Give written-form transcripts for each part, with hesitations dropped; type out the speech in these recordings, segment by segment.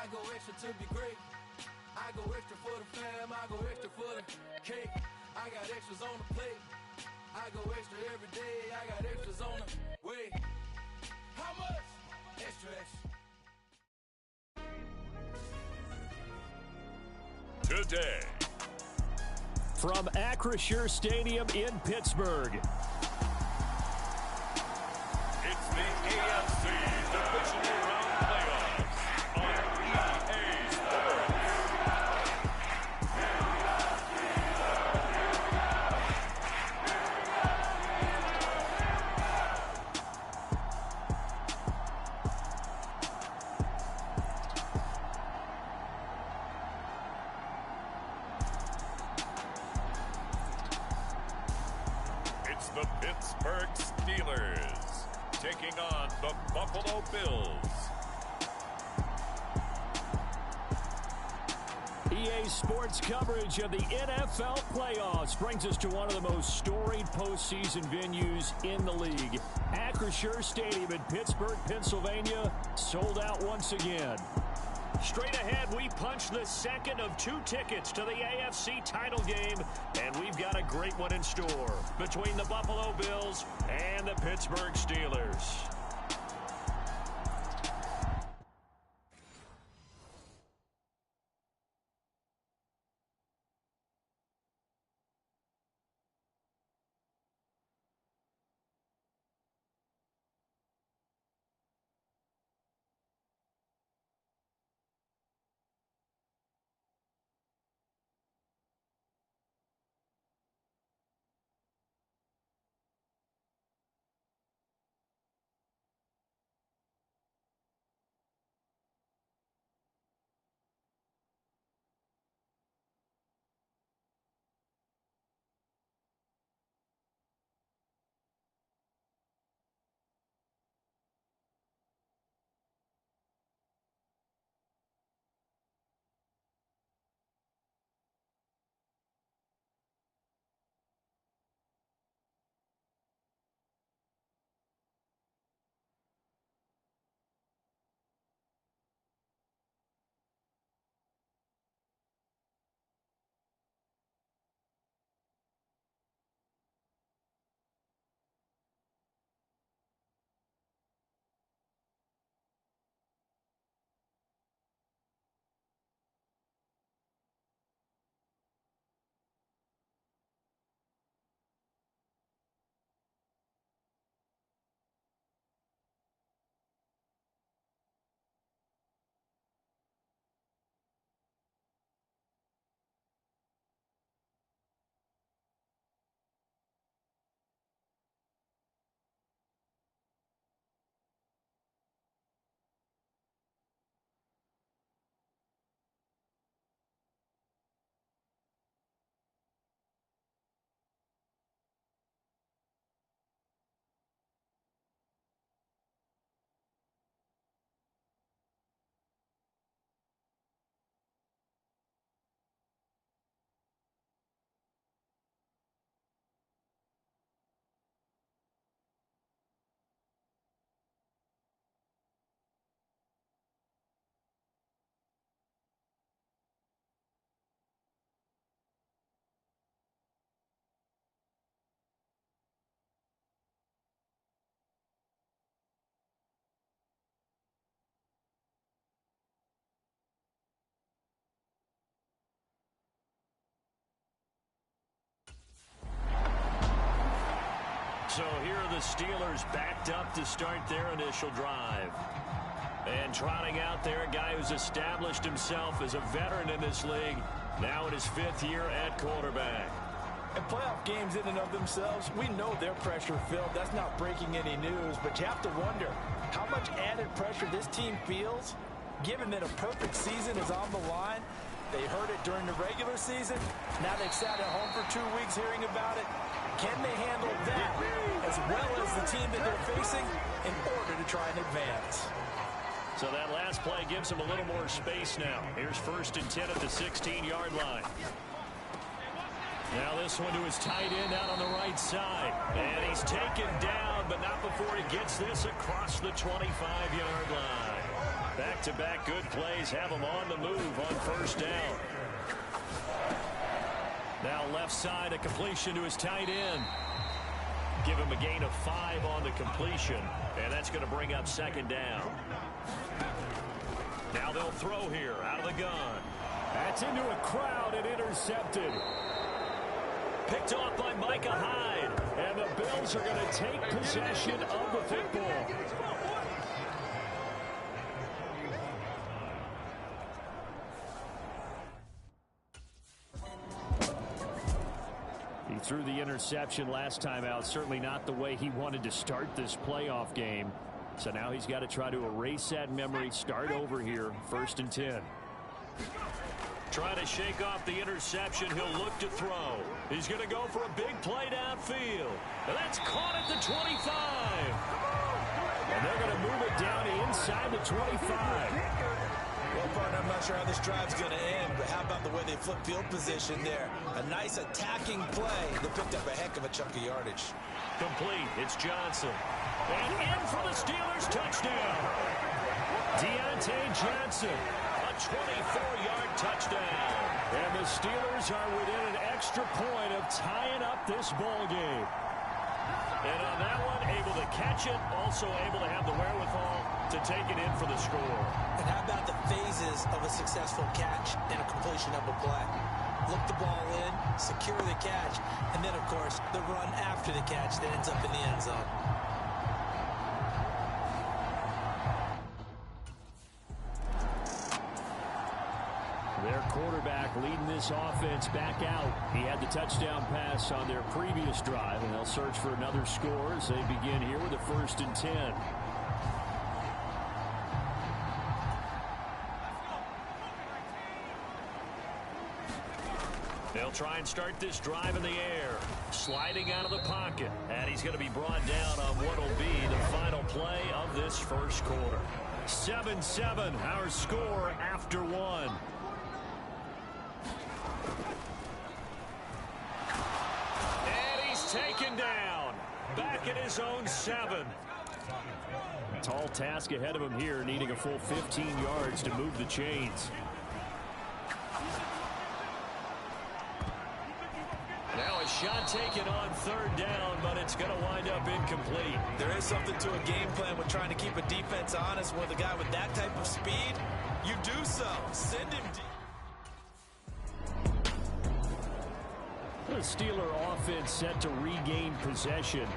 I go extra to be great. I go extra for the fam, I go extra for the cake. I got extras on the plate. I go extra every day, I got extras on the way. How much? Extra, extra. Today. From Acrisure Stadium in Pittsburgh. It's the AFC Divisional Round Playoffs on EA Sports. It's the Pittsburgh Steelers taking on the Buffalo Bills. EA Sports coverage of the NFL playoffs brings us to one of the most storied postseason venues in the league. Acrisure Stadium in Pittsburgh, Pennsylvania, sold out once again. Straight ahead, we punch the second of 2 tickets to the AFC title game, and we've got a great one in store between the Buffalo Bills and the Pittsburgh Steelers. So here are the Steelers backed up to start their initial drive. And trotting out there, a guy who's established himself as a veteran in this league, now in his 5th year at quarterback. And playoff games in and of themselves, we know they're pressure-filled. That's not breaking any news, but you have to wonder how much added pressure this team feels, given that a perfect season is on the line. They heard it during the regular season. Now they've sat at home for 2 weeks hearing about it. Can they handle that as well as the team that they're facing in order to try and advance? So that last play gives him a little more space now. Here's 1st and 10 at the 16-yard line. Now this one to his tight end out on the right side. And he's taken down, but not before he gets this across the 25-yard line. Back-to-back good plays have him on the move on first down. Now left side, a completion to his tight end. Give him a gain of 5 on the completion, and that's going to bring up second down. Now they'll throw here out of the gun. That's into a crowd and intercepted. Picked off by Micah Hyde. And the Bills are going to take possession of the football. He threw the interception last time out. Certainly not the way he wanted to start this playoff game. So now he's got to try to erase that memory, start over here, 1st and 10. Trying to shake off the interception. He'll look to throw. He's going to go for a big play downfield. And that's caught at the 25. And they're going to move it down to inside the 25. Well, partner, I'm not sure how this drive's going to end, but how about the way they flip field position there? A nice attacking play that picked up a heck of a chunk of yardage. Complete. It's Johnson. And in for the Steelers touchdown. Deontay Johnson. A 24-yard touchdown. And the Steelers are within an extra point of tying up this ball game. And on that one, able to catch it, also able to have the wherewithal to take it in for the score. And how about the phases of a successful catch and a completion of a play? Look the ball in, secure the catch, and then, of course, the run after the catch that ends up in the end zone. Their quarterback leading this offense back out. He had the touchdown pass on their previous drive, and they'll search for another score as they begin here with a 1st and 10. They'll try and start this drive in the air. Sliding out of the pocket. And he's going to be brought down on what will be the final play of this first quarter. 7-7, our score after 1. Taken down. Back at his own 7. Tall task ahead of him here, needing a full 15 yards to move the chains. Now a shot taken on 3rd down, but it's going to wind up incomplete. There is something to a game plan with trying to keep a defense honest. With a guy with that type of speed, you do so. Send him deep. The Steeler offense set to regain possession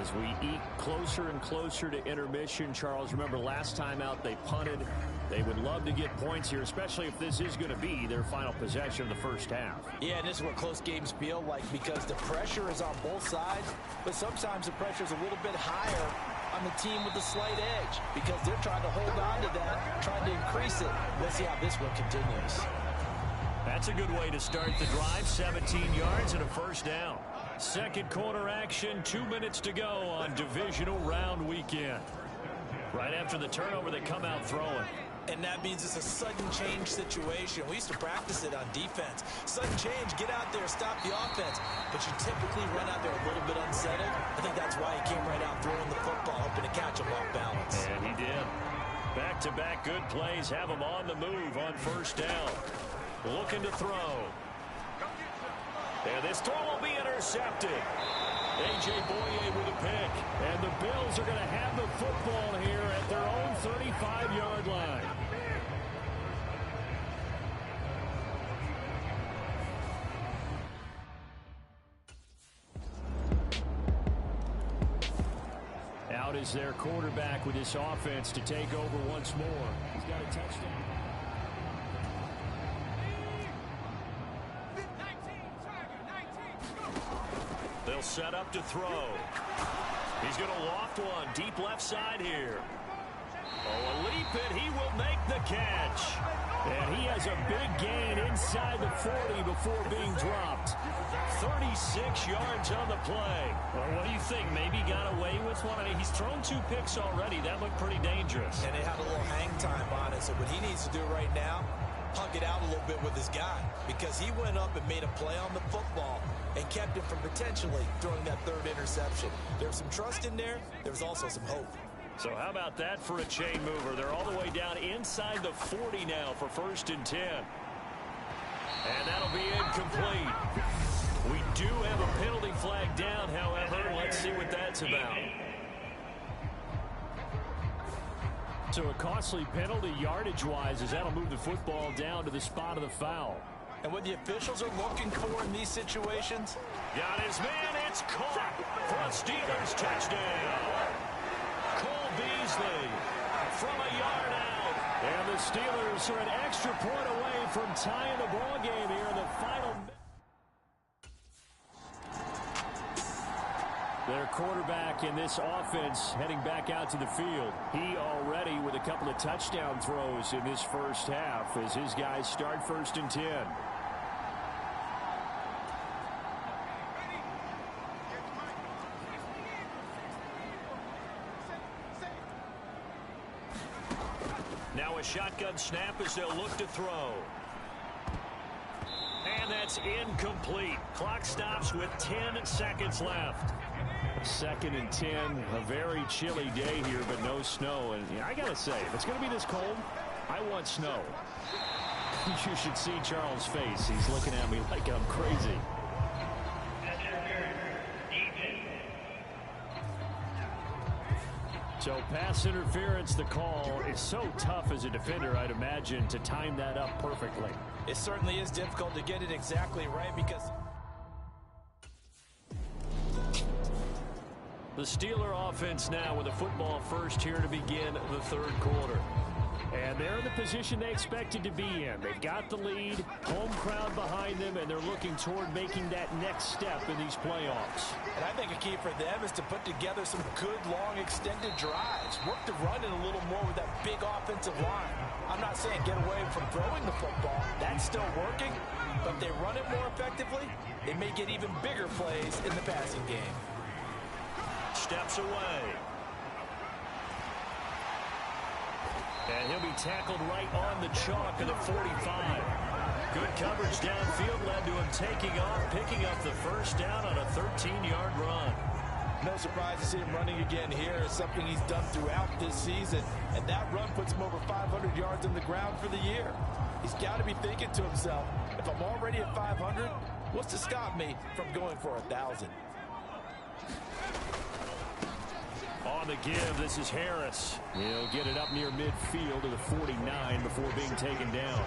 as we eat closer and closer to intermission. Charles, remember last time out they punted. They would love to get points here, especially if this is going to be their final possession of the first half. Yeah, and this is what close games feel like because the pressure is on both sides, but sometimes the pressure is a little bit higher on the team with the slight edge because they're trying to hold on to that, trying to increase it. Let's see how this one continues. That's a good way to start the drive. 17 yards and a 1st down. Second quarter action, 2 minutes to go on divisional round weekend. Right after the turnover, they come out throwing. And that means it's a sudden change situation. We used to practice it on defense. Sudden change, get out there, stop the offense. But you typically run out there a little bit unsettled. I think that's why he came right out throwing the football, hoping to catch him off balance. And he did. Back-to-back good plays have him on the move on 1st down. Looking to throw. And this throw will be intercepted. A.J. Boye with a pick. And the Bills are going to have the football here at their own 35-yard line. Out is their quarterback with this offense to take over once more. He's got a touchdown. They'll set up to throw. He's going to loft one deep left side here. Oh, a leap it. He will make the catch. And he has a big gain inside the 40 before being dropped. 36 yards on the play. Well, what do you think? Maybe got away with one? I mean, he's thrown 2 picks already. That looked pretty dangerous. And they had a little hang time on it. So what he needs to do right now, hug it out a little bit with his guy. Because he went up and made a play on the football and kept him from potentially throwing that 3rd interception. There was some trust in there. There was also some hope. So how about that for a chain mover? They're all the way down inside the 40 now for 1st and 10. And that'll be incomplete. We do have a penalty flag down, however. Let's see what that's about. So a costly penalty yardage-wise, as that'll move the football down to the spot of the foul. And what the officials are looking for in these situations? Got his man. It's caught for a Steelers touchdown. Cole Beasley from a yard out. And the Steelers are an extra point away from tying the ball game here in the final. Their quarterback in this offense heading back out to the field. He already with a couple of touchdown throws in this first half as his guys start 1st and 10. Now a shotgun snap as they'll look to throw. And that's incomplete. Clock stops with 10 seconds left. 2nd and 10, a very chilly day here, but no snow. And I got to say, if it's going to be this cold, I want snow. You should see Charles' face. He's looking at me like I'm crazy. So pass interference, the call is so tough as a defender, I'd imagine, to time that up perfectly. It certainly is difficult to get it exactly right because the Steeler offense now with a football first here to begin the 3rd quarter. And they're in the position they expected to be in. They've got the lead, home crowd behind them, and they're looking toward making that next step in these playoffs. And I think a key for them is to put together some good, long, extended drives. Work the run in a little more with that big offensive line. I'm not saying get away from throwing the football. That's still working. But if they run it more effectively, they may get even bigger plays in the passing game. Steps away. And he'll be tackled right on the chalk of the 45. Good coverage downfield led to him taking off, picking up the first down on a 13-yard run. No surprise to see him running again here. It's something he's done throughout this season. And that run puts him over 500 yards on the ground for the year. He's got to be thinking to himself, if I'm already at 500, what's to stop me from going for 1,000? On the give, this is Harris. He'll get it up near midfield to the 49 before being taken down.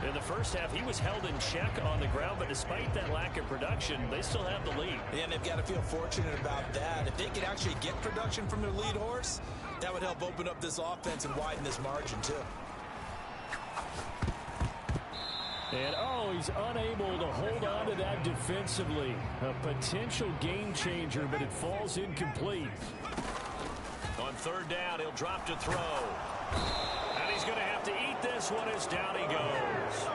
In the first half, he was held in check on the ground, but despite that lack of production, they still have the lead. And they've got to feel fortunate about that. If they could actually get production from their lead horse, that would help open up this offense and widen this margin, too. And, he's unable to hold on to that defensively. A potential game changer, but it falls incomplete. On 3rd down, he'll drop to throw. And he's going to have to eat this one as down he goes.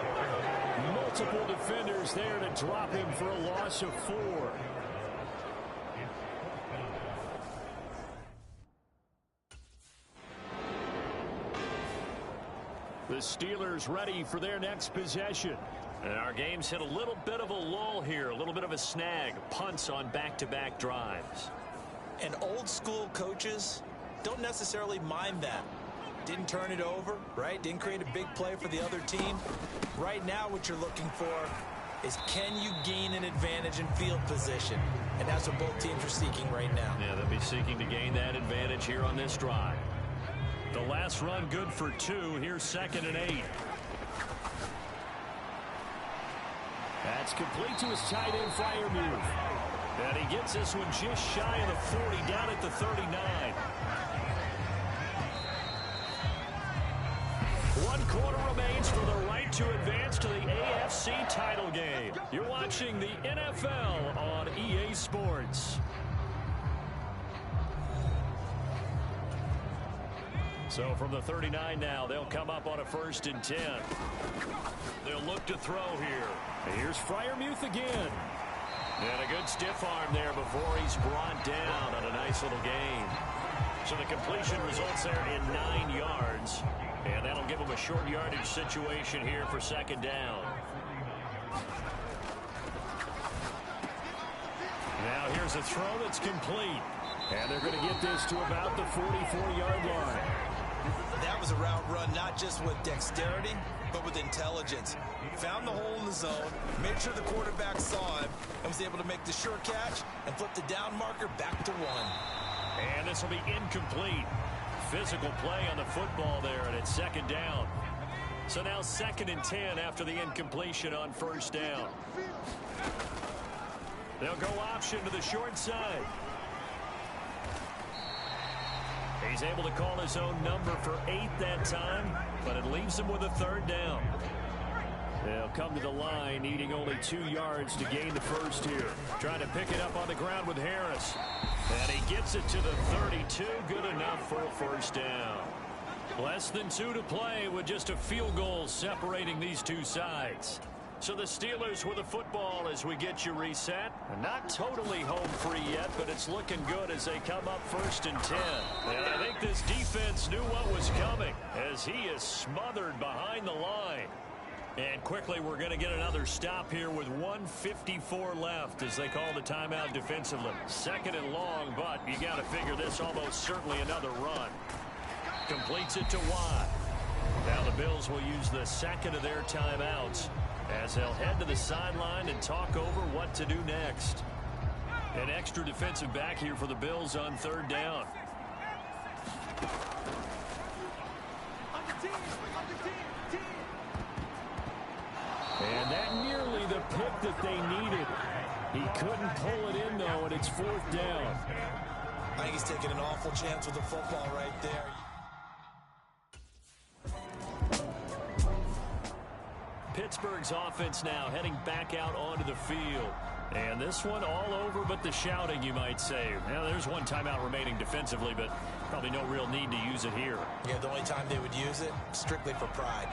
Multiple defenders there to drop him for a loss of 4. The Steelers ready for their next possession. And our game's hit a little bit of a lull here, a little bit of a snag. Punts on back-to-back drives. And old-school coaches don't necessarily mind that. Didn't turn it over, right? Didn't create a big play for the other team. Right now what you're looking for is can you gain an advantage in field position? And that's what both teams are seeking right now. Yeah, they'll be seeking to gain that advantage here on this drive. The last run good for 2. Here's 2nd and 8. That's complete to his tight end, Freiermuth. And he gets this one just shy of the 40, down at the 39. 1 quarter remains for the right to advance to the AFC title game. You're watching the NFL on EA Sports. So from the 39 now, they'll come up on a 1st and 10. They'll look to throw here. Here's Freiermuth again. And a good stiff arm there before he's brought down on a nice little gain. So the completion results there in 9 yards. And that'll give him a short yardage situation here for 2nd down. Now here's a throw that's complete. And they're going to get this to about the 44-yard line. That was a route run not just with dexterity, but with intelligence. Found the hole in the zone, made sure the quarterback saw him, and was able to make the sure catch and flip the down marker back to 1. And this will be incomplete. Physical play on the football there, and it's second down. So now 2nd and 10 after the incompletion on first down. They'll go option to the short side. He's able to call his own number for 8 that time, but it leaves him with a 3rd down. They'll come to the line, needing only 2 yards to gain the first here. Trying to pick it up on the ground with Harris. And he gets it to the 32. Good enough for a first down. Less than 2 to play with just a field goal separating these two sides. So the Steelers with the football as we get you reset. Not totally home free yet, but it's looking good as they come up 1st and 10. And I think this defense knew what was coming as he is smothered behind the line. And quickly we're going to get another stop here with 1:54 left as they call the timeout defensively. 2nd and long, but you got to figure this almost certainly another run. Completes it to Watt. Now the Bills will use the 2nd of their timeouts as they'll head to the sideline and talk over what to do next. An extra defensive back here for the Bills on 3rd down. And that nearly the pick that they needed. He couldn't pull it in, though, and it's 4th down. I think he's taking an awful chance with the football right there. Pittsburgh's offense now heading back out onto the field. And this one all over but the shouting, you might say. Now, there's one timeout remaining defensively, but probably no real need to use it here. Yeah, the only time they would use it, strictly for pride.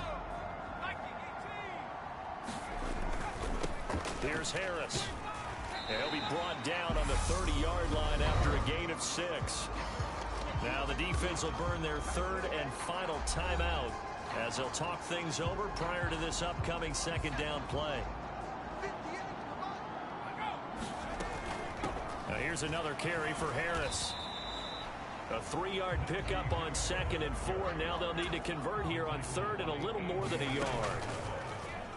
Here's Harris. And he'll be brought down on the 30-yard line after a gain of 6. Now the defense will burn their 3rd and final timeout as they'll talk things over prior to this upcoming 2nd down play. Now here's another carry for Harris. A 3-yard pickup on 2nd and 4. Now they'll need to convert here on 3rd and a little more than a yard.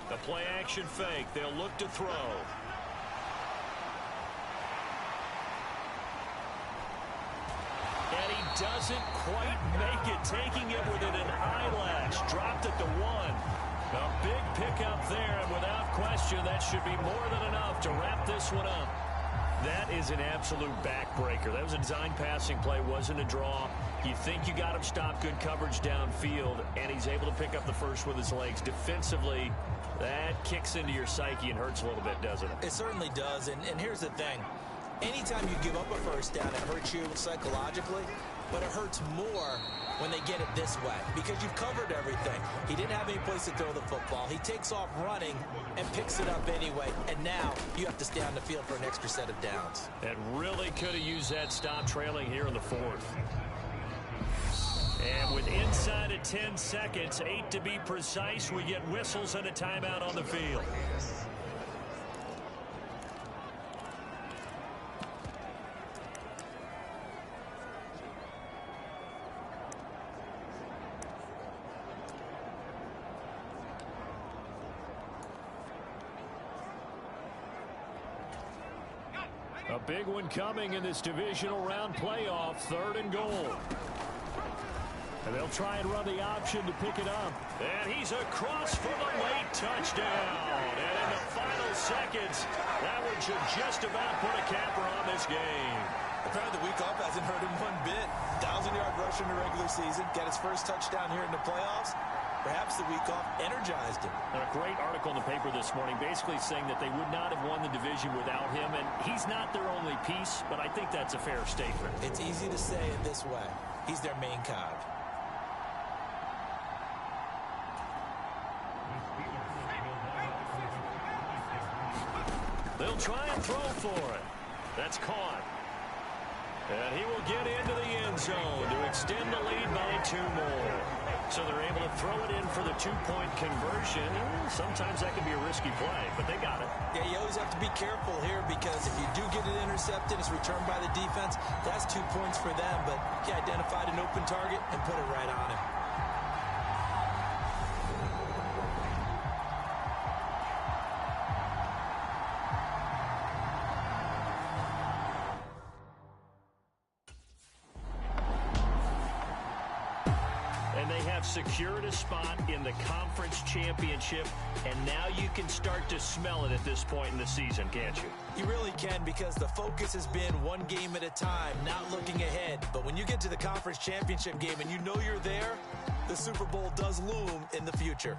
The play action fake. They'll look to throw. And he doesn't quite make it, taking it within an eyelash. Dropped at the 1. A big pickup there, and without question, that should be more than enough to wrap this one up. That is an absolute backbreaker. That was a design passing play, wasn't a draw. You think you got him stopped, good coverage downfield, and he's able to pick up the first with his legs. Defensively, that kicks into your psyche and hurts a little bit, doesn't it? It certainly does, and here's the thing. Anytime you give up a first down, it hurts you psychologically, but it hurts more when they get it this way because you've covered everything. He didn't have any place to throw the football. He takes off running and picks it up anyway, and now you have to stay on the field for an extra set of downs. And really could have used that stop trailing here in the 4th. And with inside of 10 seconds, 8 to be precise, we get whistles and a timeout on the field. A big one coming in this divisional round playoff, 3rd and goal. And they'll try and run the option to pick it up. And he's across for the late touchdown. And in the final seconds, that one should just about put a capper on this game. Apparently the week off hasn't hurt him one bit. 1,000-yard rusher in the regular season. Got his first touchdown here in the playoffs. Perhaps the week off energized him. And a great article in the paper this morning basically saying that they would not have won the division without him. And he's not their only piece, but I think that's a fair statement. It's easy to say it this way. He's their main cog. They'll try and throw for it. That's caught. And he will get into the end zone to extend the lead by 2 more. So they're able to throw it in for the two-point conversion. Sometimes that can be a risky play, but they got it. Yeah, you always have to be careful here because if you do get it intercepted, it's returned by the defense. That's 2 points for them, but he identified an open target and put it right on him. And they have secured a spot in the conference championship, and now you can start to smell it at this point in the season, can't you? You really can, because the focus has been one game at a time, not looking ahead. But when you get to the conference championship game and you know you're there, the Super Bowl does loom in the future.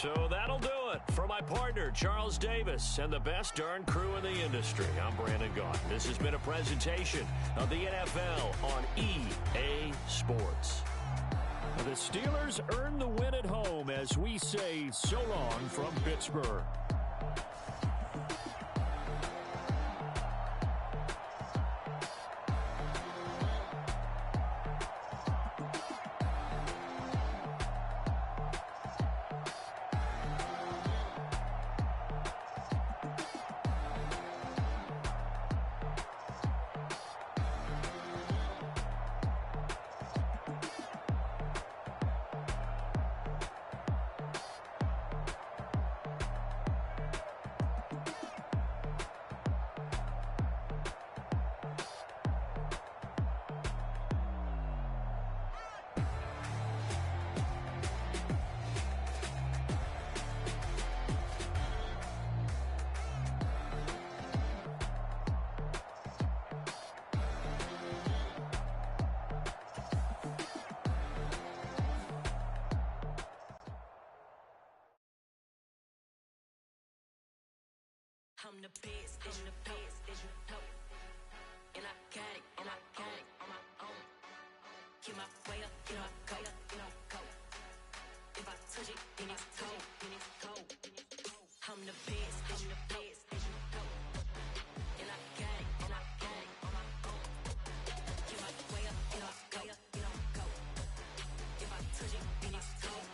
So that'll do it for my partner, Charles Davis, and the best darn crew in the industry. I'm Brandon Gaudin. This has been a presentation of the NFL on EA Sports. The Steelers earn the win at home as we say so long from Pittsburgh. I'm the best, and you know. And I got it, on my own. Get my way up, get my go. If I touch it, then it's cold. I'm the best, and you know. And I got it, on my own. Get my way up, get my go. If I touch it, then it's cold.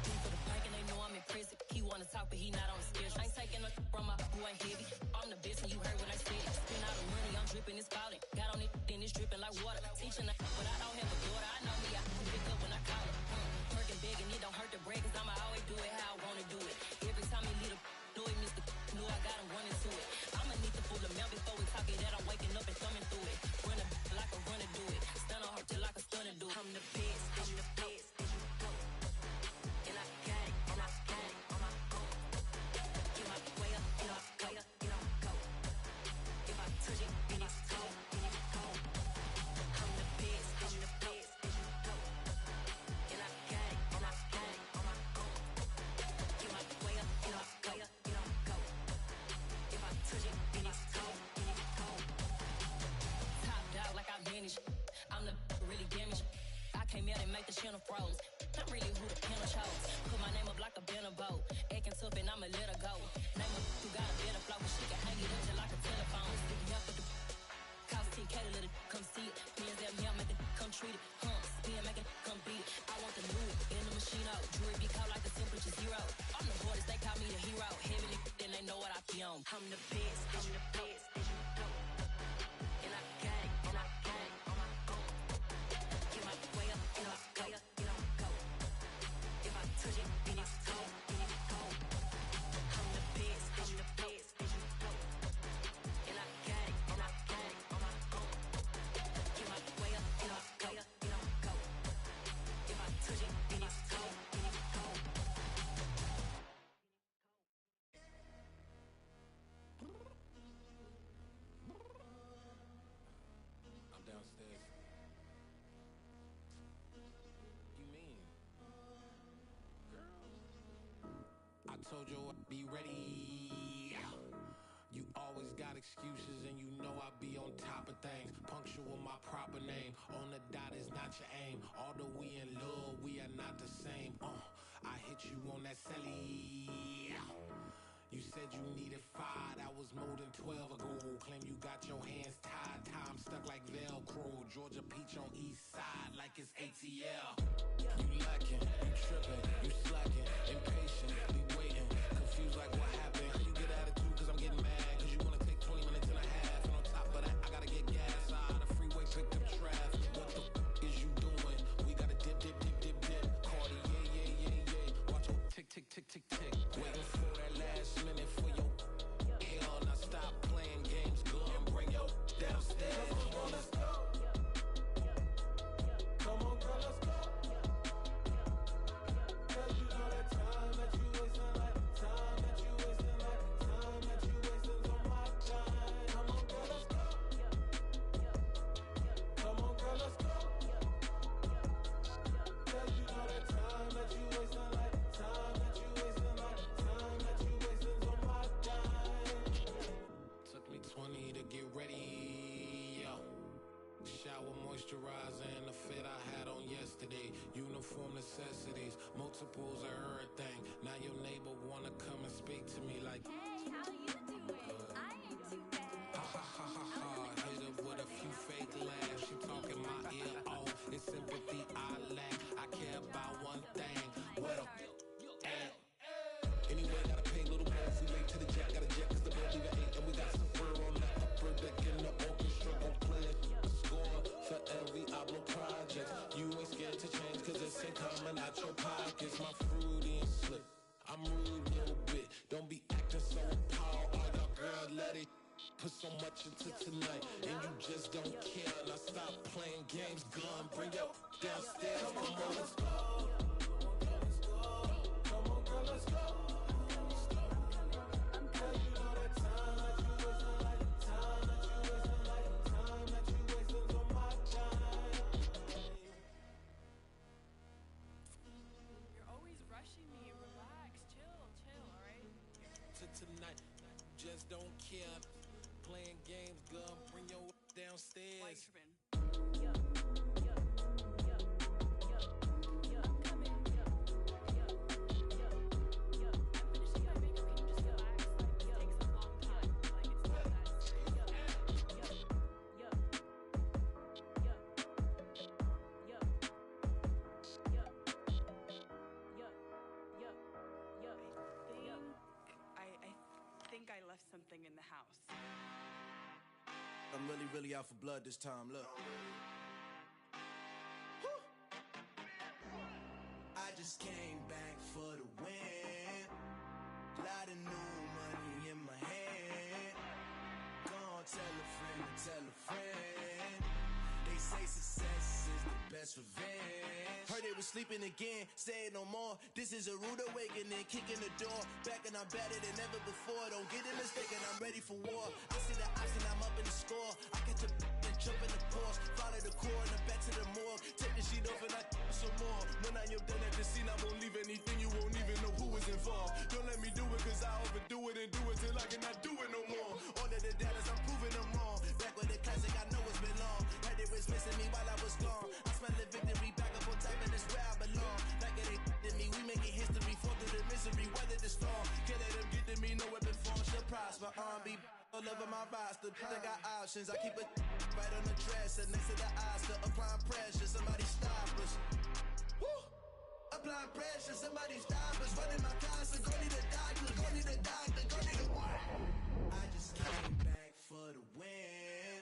For the bike and they know I'm impressive. He wanna talk, but he not on the schedule. I ain't taking no from my boy heavy. I'm the best and you heard what I said. Spend all the money, I'm dripping, it's spouting. Got on it, then it's dripping like water. Teaching that, but I don't have a daughter. I know me, I can pick up when I call her. Working big and it don't hurt to break, cause I'ma always do it how I wanna do it. Every time he lead a know it, Mr. Know I got him running to it. I'ma need to pull the mail before we talk it that I'm waking up and thumbing through it. Run a like a runner do it. Stun on her till like a stunner do it. I'm the best, and I got it, on my own. Get my way up, get my go. If I touch it, then it's cold. I'm the best, and I got it, on my own. Get my way up, get my go. If I touch it, then it's cold. Top dog like I vanished. I'm the really damaged. I came out and make the channel froze. I'm really who the piano chose. Put my name up like a banner boat. Acting tough and I'ma let her go. Name her who got a better flow. She can hang it up just like a telephone. Sticky up with the cost 10K to let it come see it. Hands at me, I make it come treat it. Spin, make it come beat it. I want the new in the machine out. Jewelry be cold like the temperature zero. I'm the hardest, they call me the hero. Heavy, then they know what I be on. I'm the best, and you know. And I got it, on my own. Get my way up, get my go. If I touch it, then it's cold. I'm the best, and you know. And I got it, on my own. Get my way up, get my go. If I touch it, then it's cold. Told you I'd be ready. You always got excuses and you know I be on top of things. Punctual my proper name. On the dot is not your aim. Although we in love, we are not the same. I hit you on that celly. You said you needed 5, that was more than 12 ago. Claim you got your hands tied, time stuck like Velcro. Georgia Peach on east side like it's ATL. You lacking, you tripping, you slacking, impatient, be waiting, confused like what happened. How you get attitude cause I'm getting mad, cause you wanna take 20 minutes and a half. And on top of that, I gotta get gas out the freeway, picked up traffic. What the is you doing? We gotta dip, dip, dip, dip, dip. Cardi, yeah. Watch your tick, tick, tick, tick, tick. Waiting for that last minute for your hell. Now stop playing games, go and bring your downstairs. Come on, let's go. Come on, girl, let's go. Cause you know that time that you wasting, like time that you wasting, like time that you wasting on my time. Come on, girl, let's go. Come on, girl, let's go. Cause you know that time that you wasting, like time that you wasting, like time that you wasting on my time. Took me 20 to get ready, yo. Shower moisturizer and the fit I had on yesterday. Uniform necessities, multiples of everything. Now your neighbor wanna come and speak to me like, Hey, how you doing? I ain't too bad. ha ha ha ha ha. Hit her with a few fake laughs. She talking my ear off. It's sympathy I lack. I care about one thing. What up? Anyway, gotta pay a little more. If we late to the jack, gotta jet cause the boat leave at 8. And we got some fur on the upper deck in the orchestra. Gon' play it. Score for every Ablo project. You ain't scared to change cause it's ain't coming out your pockets. My fruity and slip. I'm rude a little bit. Don't be acting so appalled. All y'all girl, let it put so much into tonight. And you just don't care. Now stop playing games, gun. Bring your downstairs. Come on, let's go. Come on, girl, let's go. Cause you know that time that you wasting, like time that you wasting, like time that you wasting on my time. You're always rushing me. Relax, chill, alright? Tonight, just don't care. Playing games, gun. Bring your downstairs. Why you tripping? I think I left something in the house. I'm really out for blood this time, look. Woo. I just came back for the win. Lot of new money in my hand. Gonna tell a friend to tell a friend. They say success is the best revenge. Heard they was sleeping again, say it no more. This is a rude awakening, kicking the door. Back and I'm better than ever before. Don't get it mistaken, I'm ready for war. I see the option, I'm up in the score. I catch a and jump in the course. Follow the core and back to the morgue. Take the sheet off and I some more. When I am done at the scene, I won't leave anything. You won't even know who was involved. Don't let me do it cause I overdo it and do it till I cannot do it no more. All of the doubters, I'm proving them wrong. Back with the classic, I know it's been long. Heard they was missing me while I was gone. I smell the victory, back up on type and it's where I belong. Like it ain't to me, we making history. Fall through the misery, weather the storm. Can't let them get to me, no weapon form shall prosper. R&B all over my roster, I got options. I keep it right on the dresser, next to the Oscar. Applying pressure, somebody stop us. Woo! Applying pressure, somebody stop us. Running my casa, go need a doctor, go need a doctor, go need a what? I just came back for the win.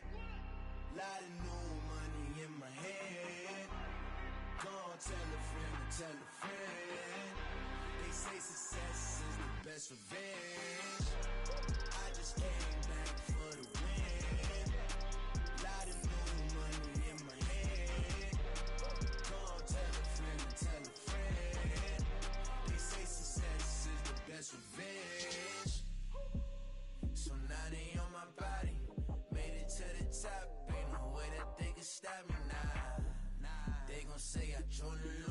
Lot of new money in my hand. Gonna tell a friend to tell a friend. They say success is the best revenge. I just came back for the win. Lot of new money in my hand. Gonna tell a friend to tell a friend. They say success is the best revenge. So now they on my body. Made it to the top. Ain't no way that they can stop me now. They gon' say I joined the